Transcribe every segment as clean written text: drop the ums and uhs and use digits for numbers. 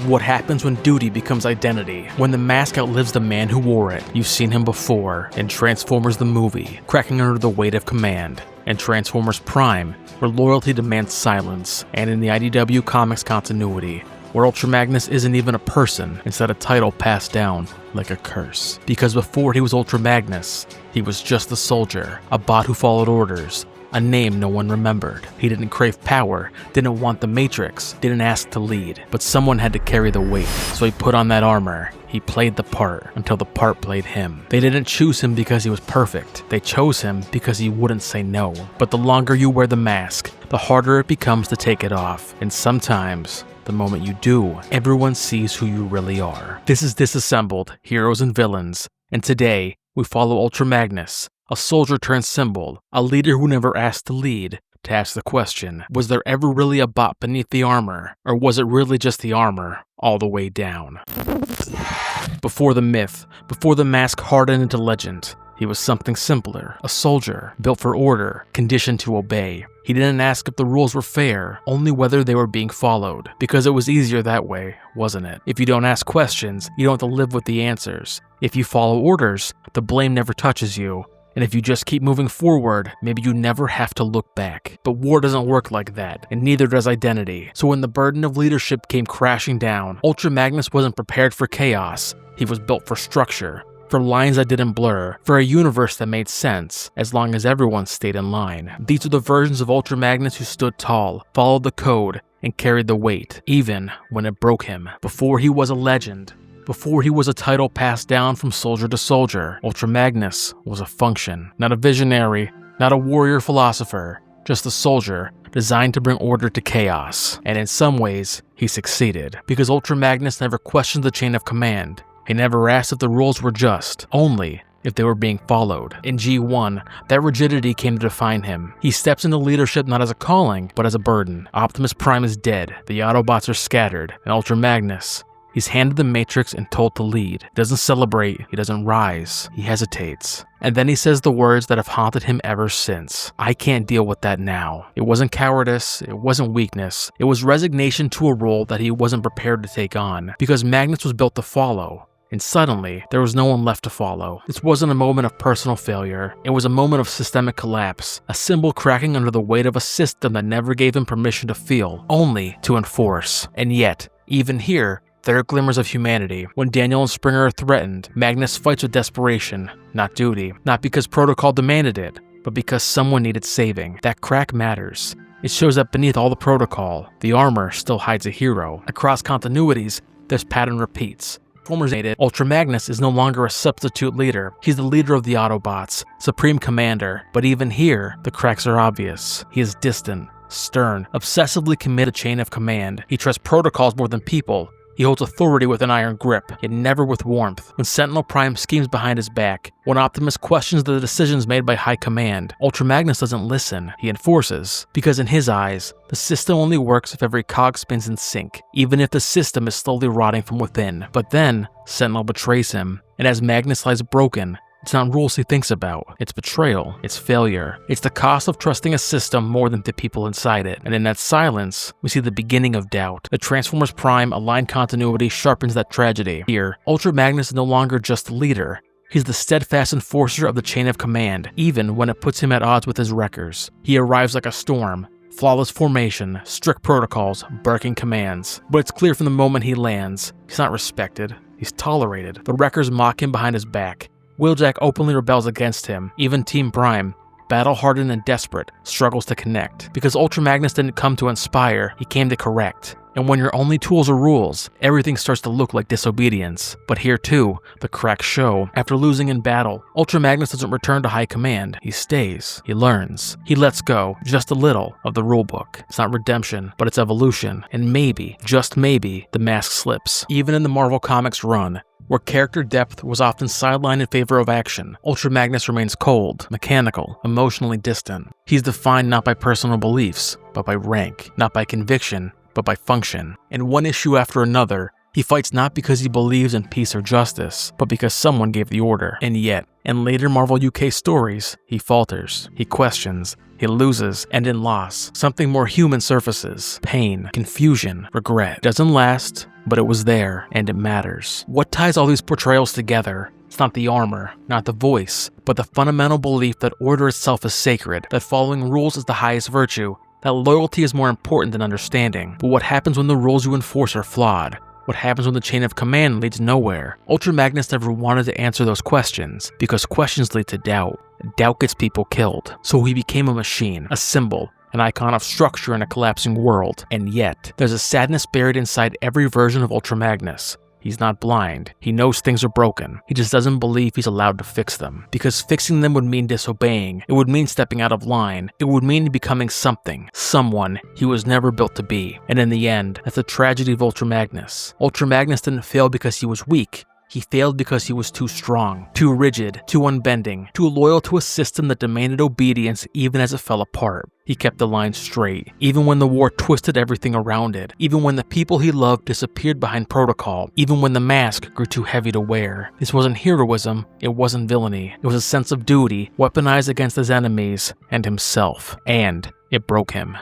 what happens when duty becomes identity, when the mask outlives the man who wore it. You've seen him before in Transformers the movie, cracking under the weight of command, and Transformers Prime, where loyalty demands silence, and in the IDW Comics continuity, where Ultra Magnus isn't even a person, instead a title passed down like a curse. Because before he was Ultra Magnus, he was just a soldier, a bot who followed orders, a name no one remembered. He didn't crave power, didn't want the Matrix, didn't ask to lead, but someone had to carry the weight, so he put on that armor. He played the part until the part played him. They didn't choose him because he was perfect. They chose him because he wouldn't say no. But the longer you wear the mask, the harder it becomes to take it off. And sometimes, the moment you do, everyone sees who you really are. This is Disassembled, Heroes and Villains, and today, we follow Ultra Magnus, a soldier turned symbol, a leader who never asked to lead, to ask the question, was there ever really a bot beneath the armor, or was it really just the armor all the way down? Before the myth, before the mask hardened into legend, he was something simpler, a soldier, built for order, conditioned to obey. He didn't ask if the rules were fair, only whether they were being followed, because it was easier that way, wasn't it? If you don't ask questions, you don't have to live with the answers. If you follow orders, the blame never touches you. And if you just keep moving forward, maybe you never have to look back. But war doesn't work like that, and neither does identity. So when the burden of leadership came crashing down, Ultra Magnus wasn't prepared for chaos. He was built for structure, for lines that didn't blur, for a universe that made sense, as long as everyone stayed in line. These are the versions of Ultra Magnus who stood tall, followed the code, and carried the weight, even when it broke him. Before he was a legend, before he was a title passed down from soldier to soldier, Ultra Magnus was a function. Not a visionary, not a warrior philosopher, just a soldier designed to bring order to chaos. And in some ways, he succeeded, because Ultra Magnus never questioned the chain of command. He never asked if the rules were just, only if they were being followed. In G1, that rigidity came to define him. He steps into leadership not as a calling, but as a burden. Optimus Prime is dead, the Autobots are scattered, and Ultra Magnus, he's handed the Matrix and told to lead. He doesn't celebrate, he doesn't rise, he hesitates. And then he says the words that have haunted him ever since. I can't deal with that now. It wasn't cowardice, it wasn't weakness, it was resignation to a role that he wasn't prepared to take on, because Magnus was built to follow. And suddenly, there was no one left to follow. This wasn't a moment of personal failure, it was a moment of systemic collapse, a symbol cracking under the weight of a system that never gave him permission to feel, only to enforce. And yet, even here, there are glimmers of humanity. When Daniel and Springer are threatened, Magnus fights with desperation, not duty. Not because protocol demanded it, but because someone needed saving. That crack matters. It shows that beneath all the protocol, the armor still hides a hero. Across continuities, this pattern repeats. Ultra Magnus is no longer a substitute leader. He's the leader of the Autobots, supreme commander. But even here, the cracks are obvious. He is distant, stern, obsessively committed to chain of command. He trusts protocols more than people. He holds authority with an iron grip, yet never with warmth. When Sentinel Prime schemes behind his back, when Optimus questions the decisions made by High Command, Ultra Magnus doesn't listen, he enforces. Because in his eyes, the system only works if every cog spins in sync, even if the system is slowly rotting from within. But then, Sentinel betrays him, and as Magnus lies broken, it's not rules he thinks about, it's betrayal, it's failure. It's the cost of trusting a system more than the people inside it. And in that silence, we see the beginning of doubt. The Transformers Prime aligned continuity sharpens that tragedy. Here, Ultra Magnus is no longer just the leader. He's the steadfast enforcer of the chain of command, even when it puts him at odds with his wreckers. He arrives like a storm. Flawless formation, strict protocols, barking commands. But it's clear from the moment he lands, he's not respected, he's tolerated. The wreckers mock him behind his back. Wheeljack openly rebels against him. Even Team Prime, battle-hardened and desperate, struggles to connect. Because Ultra Magnus didn't come to inspire, he came to correct. And when your only tools are rules, everything starts to look like disobedience. But here too, the cracks show. After losing in battle, Ultra Magnus doesn't return to High Command. He stays. He learns. He lets go, just a little, of the rulebook. It's not redemption, but it's evolution. And maybe, just maybe, the mask slips. Even in the Marvel Comics run, where character depth was often sidelined in favor of action, Ultra Magnus remains cold, mechanical, emotionally distant. He's defined not by personal beliefs, but by rank, not by conviction, but by function. In one issue after another, he fights not because he believes in peace or justice, but because someone gave the order. And yet, in later Marvel UK stories, he falters, he questions, he loses, and in loss, something more human surfaces. Pain, confusion, regret. Doesn't last, but it was there, and it matters. What ties all these portrayals together? It's not the armor, not the voice, but the fundamental belief that order itself is sacred, that following rules is the highest virtue, that loyalty is more important than understanding. But what happens when the rules you enforce are flawed? What happens when the chain of command leads nowhere? Ultra Magnus never wanted to answer those questions, because questions lead to doubt. Doubt gets people killed. So he became a machine, a symbol, an icon of structure in a collapsing world. And yet, there's a sadness buried inside every version of Ultra Magnus. He's not blind. He knows things are broken. He just doesn't believe he's allowed to fix them. Because fixing them would mean disobeying. It would mean stepping out of line. It would mean becoming something. Someone he was never built to be. And in the end, that's the tragedy of Ultra Magnus. Ultra Magnus didn't fail because he was weak. He failed because he was too strong, too rigid, too unbending, too loyal to a system that demanded obedience even as it fell apart. He kept the line straight, even when the war twisted everything around it, even when the people he loved disappeared behind protocol, even when the mask grew too heavy to wear. This wasn't heroism, it wasn't villainy, it was a sense of duty, weaponized against his enemies and himself, and it broke him.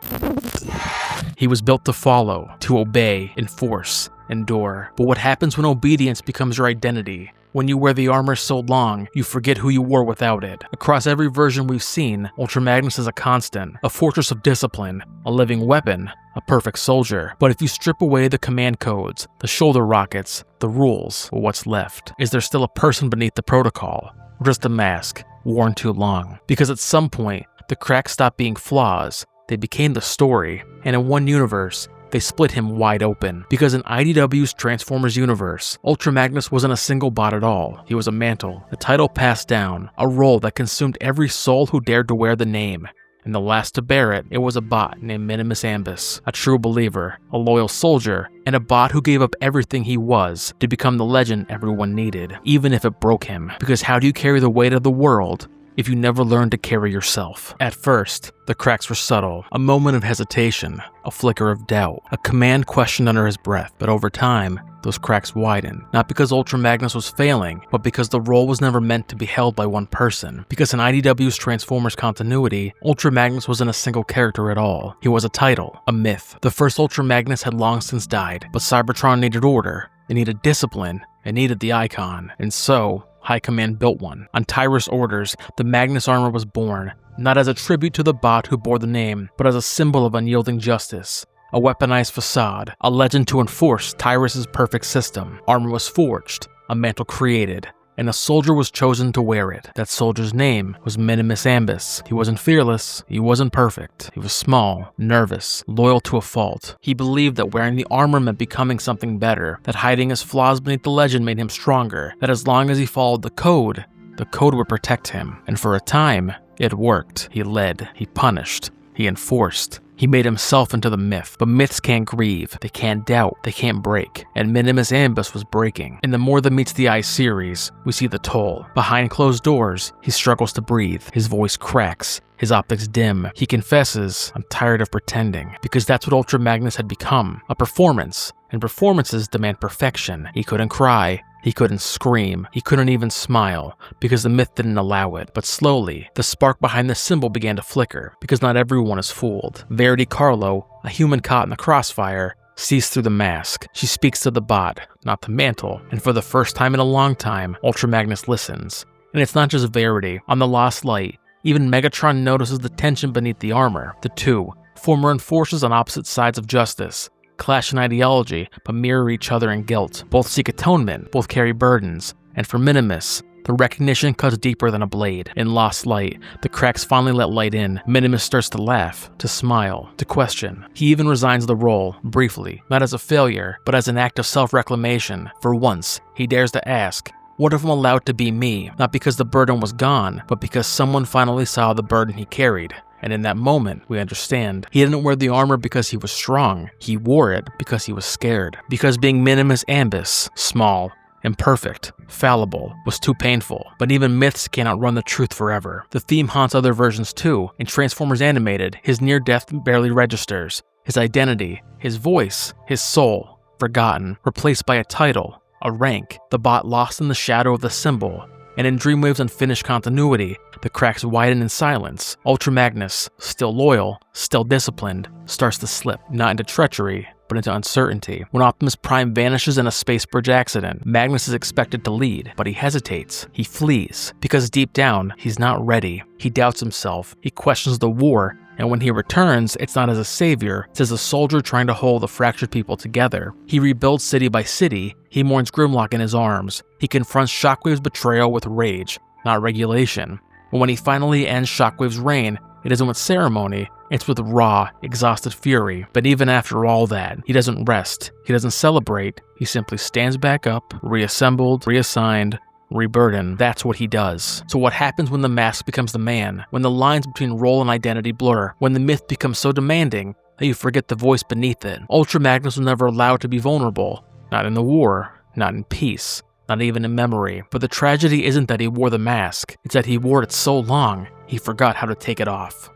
He was built to follow, to obey, enforce, endure. But what happens when obedience becomes your identity? When you wear the armor so long, you forget who you were without it. Across every version we've seen, Ultra Magnus is a constant, a fortress of discipline, a living weapon, a perfect soldier. But if you strip away the command codes, the shoulder rockets, the rules, well, what's left? Is there still a person beneath the protocol? Or just a mask, worn too long? Because at some point, the cracks stopped being flaws, they became the story, and in one universe, they split him wide open. Because in IDW's Transformers universe, Ultra Magnus wasn't a single bot at all. He was a mantle, a title passed down, a role that consumed every soul who dared to wear the name. And the last to bear it, it was a bot named Minimus Ambus, a true believer, a loyal soldier, and a bot who gave up everything he was to become the legend everyone needed, even if it broke him. Because how do you carry the weight of the world if you never learn to carry yourself? At first, the cracks were subtle, a moment of hesitation, a flicker of doubt, a command questioned under his breath. But over time, those cracks widened, not because Ultra Magnus was failing, but because the role was never meant to be held by one person. Because in IDW's Transformers continuity, Ultra Magnus wasn't a single character at all. He was a title, a myth. The first Ultra Magnus had long since died, but Cybertron needed order, it needed discipline, it needed the icon, and so High Command built one. On Tyrus' orders, the Magnus armor was born, not as a tribute to the bot who bore the name, but as a symbol of unyielding justice. A weaponized facade, a legend to enforce Tyrus' perfect system. Armor was forged, a mantle created, and a soldier was chosen to wear it. That soldier's name was Minimus Ambus. He wasn't fearless, he wasn't perfect. He was small, nervous, loyal to a fault. He believed that wearing the armor meant becoming something better, that hiding his flaws beneath the legend made him stronger, that as long as he followed the code would protect him. And for a time, it worked. He led, he punished, he enforced. He made himself into the myth, but myths can't grieve, they can't doubt, they can't break, and Minimus Ambus was breaking. In the More Than Meets the Eye series, we see the toll. Behind closed doors, he struggles to breathe, his voice cracks, his optics dim. He confesses, "I'm tired of pretending," because that's what Ultra Magnus had become, a performance, and performances demand perfection. He couldn't cry, he couldn't scream, he couldn't even smile, because the myth didn't allow it. But slowly, the spark behind the symbol began to flicker, because not everyone is fooled. Verity Carlo, a human caught in the crossfire, sees through the mask. She speaks to the bot, not the mantle, and for the first time in a long time, Ultra Magnus listens. And it's not just Verity. On the Lost Light, even Megatron notices the tension beneath the armor. The two, former enforcers on opposite sides of justice, clash in ideology, but mirror each other in guilt. Both seek atonement, both carry burdens, and for Minimus, the recognition cuts deeper than a blade. In Lost Light, the cracks finally let light in. Minimus starts to laugh, to smile, to question. He even resigns the role, briefly, not as a failure, but as an act of self-reclamation. For once, he dares to ask, what if I'm allowed to be me? Not because the burden was gone, but because someone finally saw the burden he carried. And in that moment, we understand. He didn't wear the armor because he was strong. He wore it because he was scared. Because being Minimus Ambus, small, imperfect, fallible, was too painful. But even myths can't outrun the truth forever. The theme haunts other versions too. In Transformers Animated, his near-death barely registers. His identity, his voice, his soul, forgotten, replaced by a title, a rank, the bot lost in the shadow of the symbol. And in Dreamwave's unfinished continuity, the cracks widen in silence. Ultra Magnus, still loyal, still disciplined, starts to slip, not into treachery, but into uncertainty. When Optimus Prime vanishes in a space bridge accident, Magnus is expected to lead, but he hesitates. He flees, because deep down, he's not ready. He doubts himself, he questions the war, and when he returns, it's not as a savior, it's as a soldier trying to hold the fractured people together. He rebuilds city by city, he mourns Grimlock in his arms, he confronts Shockwave's betrayal with rage, not regulation. But when he finally ends Shockwave's reign, it isn't with ceremony, it's with raw, exhausted fury. But even after all that, he doesn't rest, he doesn't celebrate, he simply stands back up, reassembled, reassigned, reburdened. That's what he does. So what happens when the mask becomes the man? When the lines between role and identity blur? When the myth becomes so demanding that you forget the voice beneath it? Ultra Magnus was never allowed to be vulnerable. Not in the war, not in peace, not even in memory. But the tragedy isn't that he wore the mask, it's that he wore it so long, he forgot how to take it off.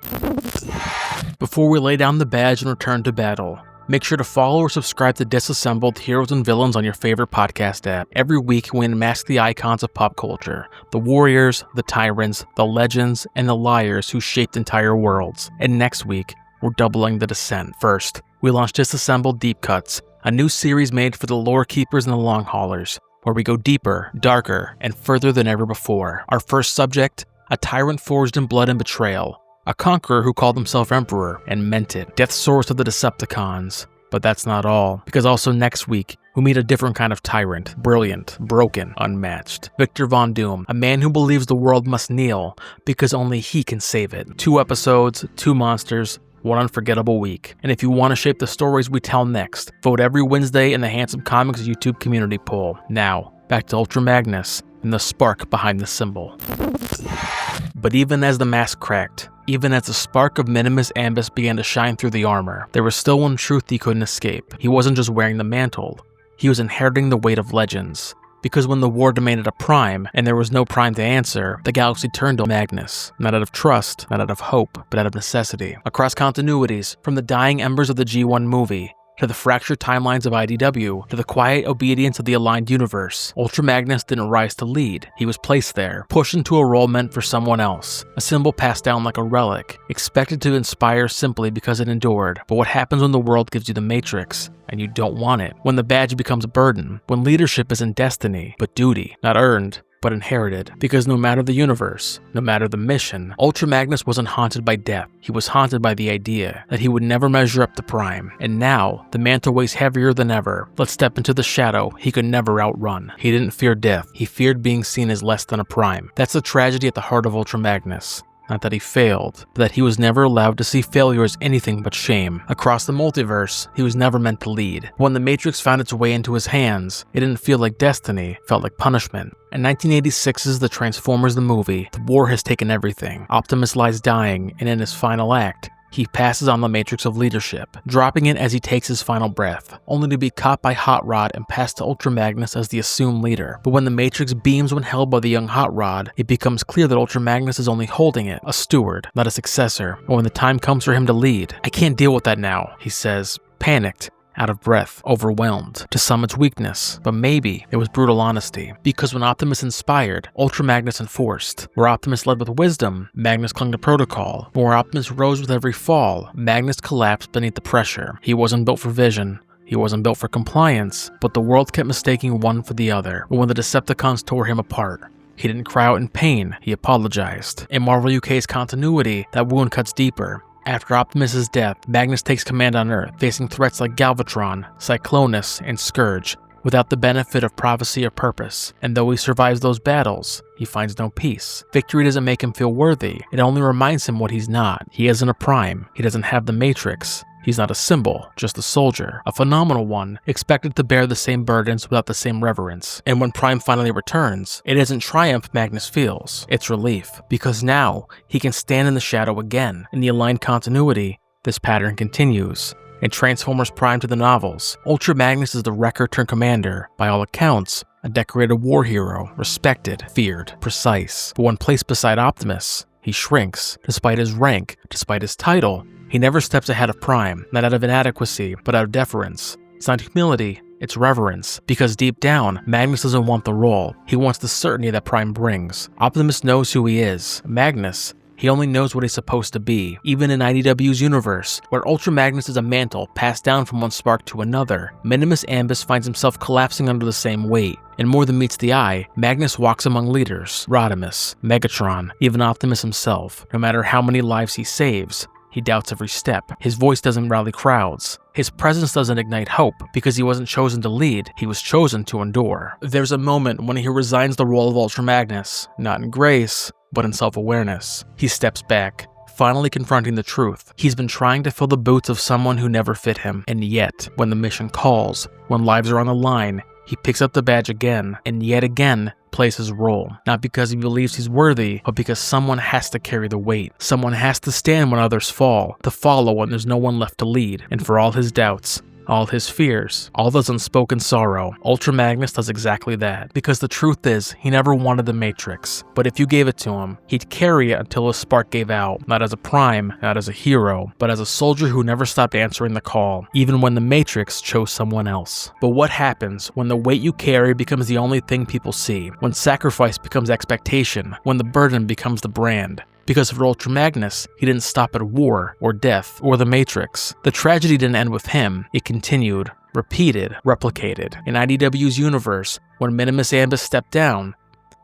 Before we lay down the badge and return to battle, make sure to follow or subscribe to Disassembled Heroes and Villains on your favorite podcast app. Every week we unmask the icons of pop culture, the warriors, the tyrants, the legends, and the liars who shaped entire worlds. And next week, we're doubling the descent. First, we launch Disassembled Deep Cuts, a new series made for the lore keepers and the long haulers, where we go deeper, darker, and further than ever before. Our first subject, a tyrant forged in blood and betrayal, a conqueror who called himself Emperor and meant it, death source of the Decepticons. But that's not all, because also next week, we meet a different kind of tyrant, brilliant, broken, unmatched. Victor Von Doom, a man who believes the world must kneel because only he can save it. 2 episodes, 2 monsters, 1 unforgettable week. And if you want to shape the stories we tell next, vote every Wednesday in the Handsome Comics YouTube community poll. Now, back to Ultra Magnus and the spark behind the symbol. But even as the mask cracked, even as the spark of Minimus Ambus began to shine through the armor, there was still one truth he couldn't escape. He wasn't just wearing the mantle, he was inheriting the weight of legends. Because when the war demanded a Prime, and there was no Prime to answer, the galaxy turned to Magnus. Not out of trust, not out of hope, but out of necessity. Across continuities, from the dying embers of the G1 movie, to the fractured timelines of IDW, to the quiet obedience of the aligned universe, Ultra Magnus didn't rise to lead. He was placed there, pushed into a role meant for someone else, a symbol passed down like a relic, expected to inspire simply because it endured. But what happens when the world gives you the Matrix, and you don't want it? When the badge becomes a burden, when leadership isn't destiny, but duty, not earned, but inherited. Because no matter the universe, no matter the mission, Ultra Magnus wasn't haunted by death. He was haunted by the idea that he would never measure up to Prime. And now, the mantle weighs heavier than ever. Let's step into the shadow he could never outrun. He didn't fear death. He feared being seen as less than a Prime. That's the tragedy at the heart of Ultra Magnus. Not that he failed, but that he was never allowed to see failure as anything but shame. Across the multiverse, he was never meant to lead. When the Matrix found its way into his hands, it didn't feel like destiny, it felt like punishment. In 1986's The Transformers the movie, the war has taken everything. Optimus lies dying, and in his final act, he passes on the matrix of leadership, dropping it as he takes his final breath, only to be caught by Hot Rod and passed to Ultra Magnus as the assumed leader. But when the matrix beams when held by the young Hot Rod, it becomes clear that Ultra Magnus is only holding it, a steward, not a successor. And when the time comes for him to lead, "I can't deal with that now," he says, panicked, out of breath, overwhelmed. To some it's weakness, but maybe it was brutal honesty. Because when Optimus inspired, Ultra Magnus enforced. Where Optimus led with wisdom, Magnus clung to protocol. But where Optimus rose with every fall, Magnus collapsed beneath the pressure. He wasn't built for vision. He wasn't built for compliance, but the world kept mistaking one for the other. But when the Decepticons tore him apart, he didn't cry out in pain, he apologized. In Marvel UK's continuity, that wound cuts deeper. After Optimus' death, Magnus takes command on Earth, facing threats like Galvatron, Cyclonus, and Scourge, without the benefit of prophecy or purpose. And though he survives those battles, he finds no peace. Victory doesn't make him feel worthy, it only reminds him what he's not. He isn't a Prime, he doesn't have the Matrix. He's not a symbol, just a soldier, a phenomenal one, expected to bear the same burdens without the same reverence. And when Prime finally returns, it isn't triumph Magnus feels, it's relief. Because now, he can stand in the shadow again. In the aligned continuity, this pattern continues. In Transformers Prime to the novels, Ultra Magnus is the wrecker turned commander, by all accounts, a decorated war hero, respected, feared, precise. But when placed beside Optimus, he shrinks. Despite his rank, despite his title, he never steps ahead of Prime, not out of inadequacy, but out of deference. It's not humility, it's reverence. Because deep down, Magnus doesn't want the role, he wants the certainty that Prime brings. Optimus knows who he is. Magnus, He only knows what he's supposed to be. Even in IDW's universe, where Ultra Magnus is a mantle passed down from one spark to another, Minimus Ambus finds himself collapsing under the same weight. And more than meets the eye, Magnus walks among leaders, Rodimus, Megatron, even Optimus himself. No matter how many lives he saves, he doubts every step. His voice doesn't rally crowds. His presence doesn't ignite hope because he wasn't chosen to lead, he was chosen to endure. There's a moment when he resigns the role of Ultra Magnus, not in grace, but in self-awareness. He steps back, finally confronting the truth. He's been trying to fill the boots of someone who never fit him, and yet, when the mission calls, when lives are on the line, he picks up the badge again, and yet again, plays his role. Not because he believes he's worthy, but because someone has to carry the weight. Someone has to stand when others fall, to follow when there's no one left to lead. And for all his doubts, all his fears, all his unspoken sorrow, Ultra Magnus does exactly that. Because the truth is, he never wanted the Matrix. But if you gave it to him, he'd carry it until his spark gave out. Not as a prime, not as a hero, but as a soldier who never stopped answering the call, even when the Matrix chose someone else. But what happens when the weight you carry becomes the only thing people see? When sacrifice becomes expectation? When the burden becomes the brand? Because for Ultra Magnus, he didn't stop at war, or death, or the Matrix. The tragedy didn't end with him, it continued, repeated, replicated. In IDW's universe, when Minimus Ambus stepped down,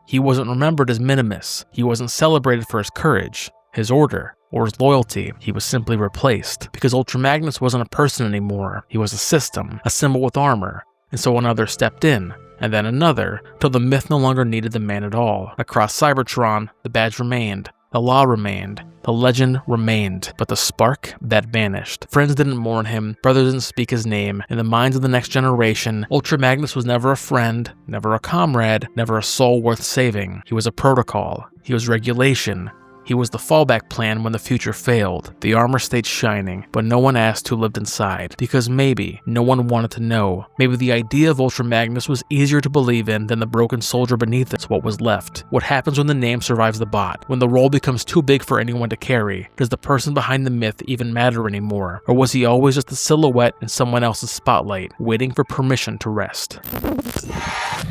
he wasn't remembered as Minimus. He wasn't celebrated for his courage, his order, or his loyalty. He was simply replaced. Because Ultra Magnus wasn't a person anymore, he was a system, a symbol with armor. And so another stepped in, and then another, till the myth no longer needed the man at all. Across Cybertron, the badge remained. The law remained, the legend remained, but the spark, that vanished. Friends didn't mourn him, brothers didn't speak his name. In the minds of the next generation, Ultra Magnus was never a friend, never a comrade, never a soul worth saving. He was a protocol, he was regulation. He was the fallback plan when the future failed. The armor stayed shining, but no one asked who lived inside, because maybe no one wanted to know. Maybe the idea of Ultra Magnus was easier to believe in than the broken soldier beneath it. What was left? What happens when the name survives the bot? When the role becomes too big for anyone to carry? Does the person behind the myth even matter anymore? Or was he always just a silhouette in someone else's spotlight, waiting for permission to rest?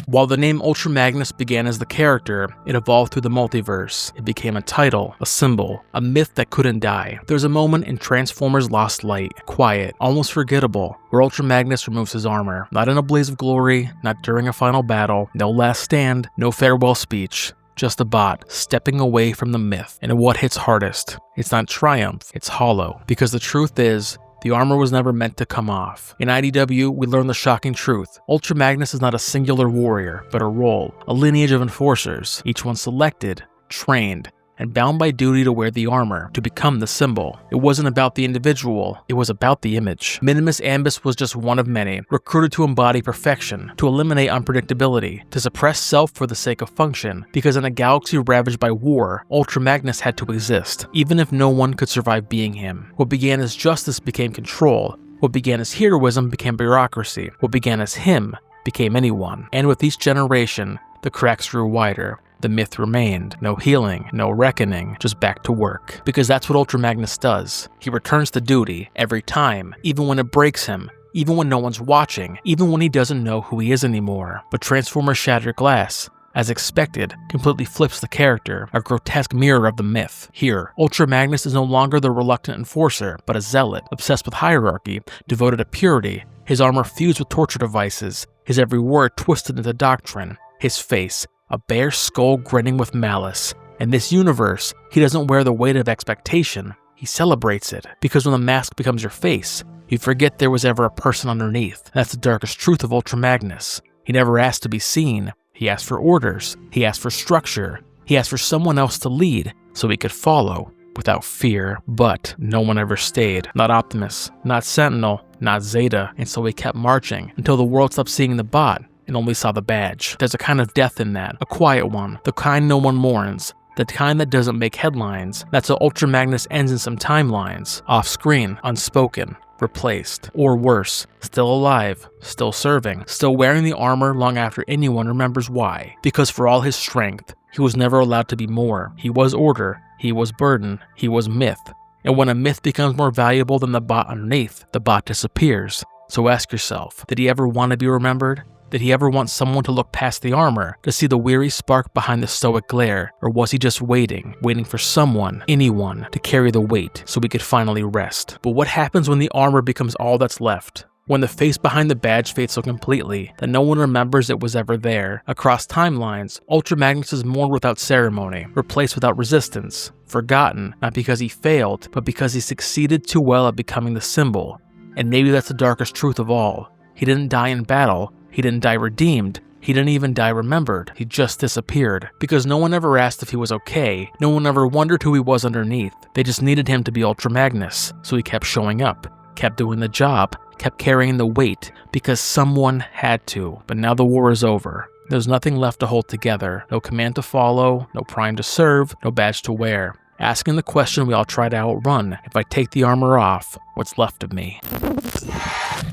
While the name Ultra Magnus began as the character, it evolved through the multiverse. It became a title, a symbol, a myth that couldn't die. There's a moment in Transformers Lost Light, quiet, almost forgettable, where Ultra Magnus removes his armor. Not in a blaze of glory, not during a final battle, no last stand, no farewell speech. Just a bot, stepping away from the myth. And what hits hardest? It's not triumph, it's hollow. Because the truth is, the armor was never meant to come off. In IDW, we learn the shocking truth. Ultra Magnus is not a singular warrior, but a role, a lineage of enforcers, each one selected, trained, and bound by duty to wear the armor, to become the symbol. It wasn't about the individual, it was about the image. Minimus Ambus was just one of many, recruited to embody perfection, to eliminate unpredictability, to suppress self for the sake of function, because in a galaxy ravaged by war, Ultra Magnus had to exist, even if no one could survive being him. What began as justice became control, what began as heroism became bureaucracy, what began as him became anyone. And with each generation, the cracks grew wider. The myth remained. No healing, no reckoning, just back to work. Because that's what Ultra Magnus does. He returns to duty every time, even when it breaks him, even when no one's watching, even when he doesn't know who he is anymore. But Transformers Shattered Glass, as expected, completely flips the character, a grotesque mirror of the myth. Here, Ultra Magnus is no longer the reluctant enforcer, but a zealot, obsessed with hierarchy, devoted to purity, his armor fused with torture devices, his every word twisted into doctrine, his face, a bare skull grinning with malice. In this universe, he doesn't wear the weight of expectation, he celebrates it. Because when the mask becomes your face, you forget there was ever a person underneath. That's the darkest truth of Ultra Magnus. He never asked to be seen, he asked for orders, he asked for structure, he asked for someone else to lead, so he could follow, without fear. But no one ever stayed. Not Optimus, not Sentinel, not Zeta, and so he kept marching, until the world stopped seeing the bot, and only saw the badge. There's a kind of death in that, a quiet one, the kind no one mourns, the kind that doesn't make headlines. That's how Ultra Magnus ends in some timelines, off-screen, unspoken, replaced, or worse, still alive, still serving, still wearing the armor long after anyone remembers why. Because for all his strength, he was never allowed to be more. He was order, he was burden, he was myth. And when a myth becomes more valuable than the bot underneath, the bot disappears. So ask yourself, did he ever want to be remembered? Did he ever want someone to look past the armor to see the weary spark behind the stoic glare? Or was he just waiting for someone, anyone, to carry the weight so we could finally rest? But what happens when the armor becomes all that's left? When the face behind the badge fades so completely that no one remembers it was ever there? Across timelines, Ultra Magnus is mourned without ceremony, replaced without resistance, forgotten not because he failed, but because he succeeded too well at becoming the symbol. And maybe that's the darkest truth of all. He didn't die in battle, he didn't die redeemed, he didn't even die remembered, he just disappeared. Because no one ever asked if he was okay, no one ever wondered who he was underneath. They just needed him to be Ultra Magnus, so he kept showing up, kept doing the job, kept carrying the weight, because someone had to. But now the war is over. There's nothing left to hold together, no command to follow, no prime to serve, no badge to wear. Asking the question we all try to outrun: if I take the armor off, what's left of me?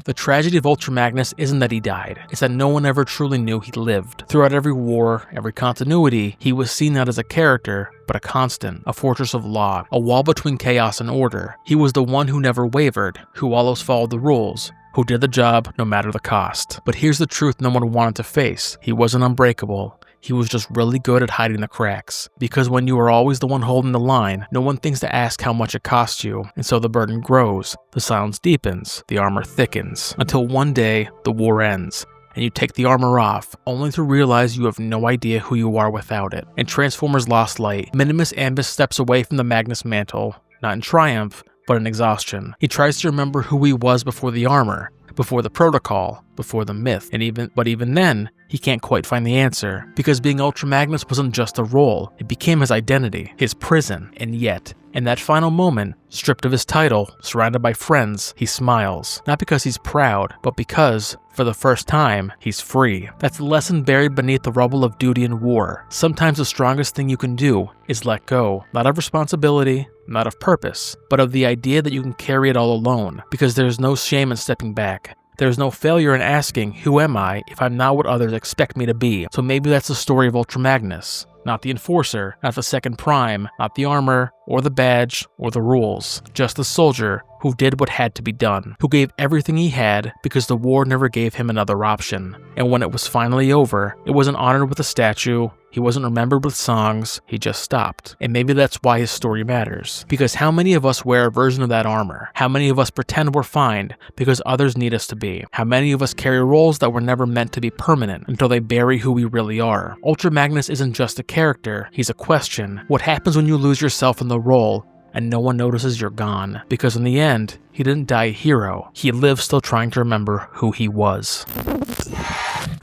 The tragedy of Ultra Magnus isn't that he died, it's that no one ever truly knew he lived. Throughout every war, every continuity, he was seen not as a character, but a constant, a fortress of law, a wall between chaos and order. He was the one who never wavered, who always followed the rules, who did the job no matter the cost. But here's the truth no one wanted to face: he wasn't unbreakable. He was just really good at hiding the cracks. Because when you are always the one holding the line, no one thinks to ask how much it costs you, and so the burden grows, the silence deepens, the armor thickens, until one day, the war ends, and you take the armor off, only to realize you have no idea who you are without it. In Transformers Lost Light, Minimus Ambus steps away from the Magnus mantle, not in triumph, but in exhaustion. He tries to remember who he was before the armor, before the protocol, before the myth, but even then, he can't quite find the answer, because being Ultra Magnus wasn't just a role, it became his identity, his prison. And yet, in that final moment, stripped of his title, surrounded by friends, he smiles. Not because he's proud, but because, for the first time, he's free. That's a lesson buried beneath the rubble of duty and war. Sometimes the strongest thing you can do is let go, not of responsibility, not of purpose, but of the idea that you can carry it all alone, because there's no shame in stepping back. There's no failure in asking, who am I, if I'm not what others expect me to be? So maybe that's the story of Ultra Magnus. Not the Enforcer, not the Second Prime, not the armor, or the badge, or the rules. Just the soldier who did what had to be done, who gave everything he had because the war never gave him another option. And when it was finally over, it wasn't honored with a statue, he wasn't remembered with songs, he just stopped. And maybe that's why his story matters. Because how many of us wear a version of that armor? How many of us pretend we're fine because others need us to be? How many of us carry roles that were never meant to be permanent until they bury who we really are? Ultra Magnus isn't just a character, he's a question. What happens when you lose yourself in the role and no one notices you're gone? Because in the end, he didn't die a hero. He lived still trying to remember who he was.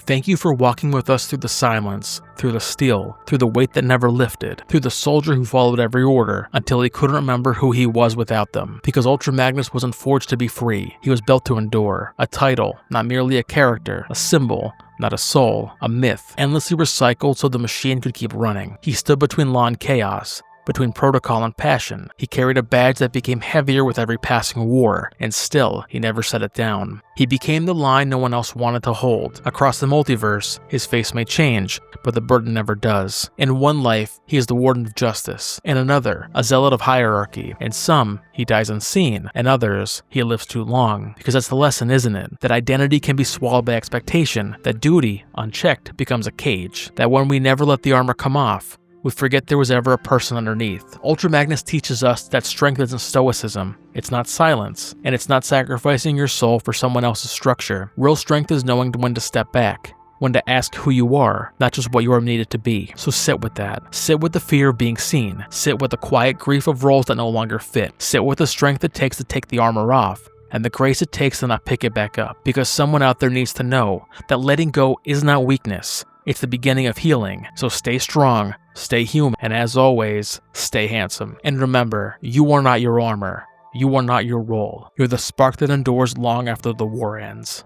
Thank you for walking with us through the silence, through the steel, through the weight that never lifted, through the soldier who followed every order until he couldn't remember who he was without them. Because Ultra Magnus wasn't forged to be free, he was built to endure. A title, not merely a character, a symbol, not a soul, a myth, endlessly recycled so the machine could keep running. He stood between law and chaos, between protocol and passion. He carried a badge that became heavier with every passing war, and still, he never set it down. He became the line no one else wanted to hold. Across the multiverse, his face may change, but the burden never does. In one life, he is the warden of justice. In another, a zealot of hierarchy. In some, he dies unseen. In others, he lives too long. Because that's the lesson, isn't it? That identity can be swallowed by expectation. That duty, unchecked, becomes a cage. That when we never let the armor come off, we forget there was ever a person underneath. Ultra Magnus teaches us that strength isn't stoicism, it's not silence, and it's not sacrificing your soul for someone else's structure. Real strength is knowing when to step back, when to ask who you are, not just what you are needed to be. So sit with that. Sit with the fear of being seen. Sit with the quiet grief of roles that no longer fit. Sit with the strength it takes to take the armor off, and the grace it takes to not pick it back up. Because someone out there needs to know that letting go is not weakness. It's the beginning of healing. So stay strong, stay human, and as always, stay handsome. And remember, you are not your armor. You are not your role. You're the spark that endures long after the war ends.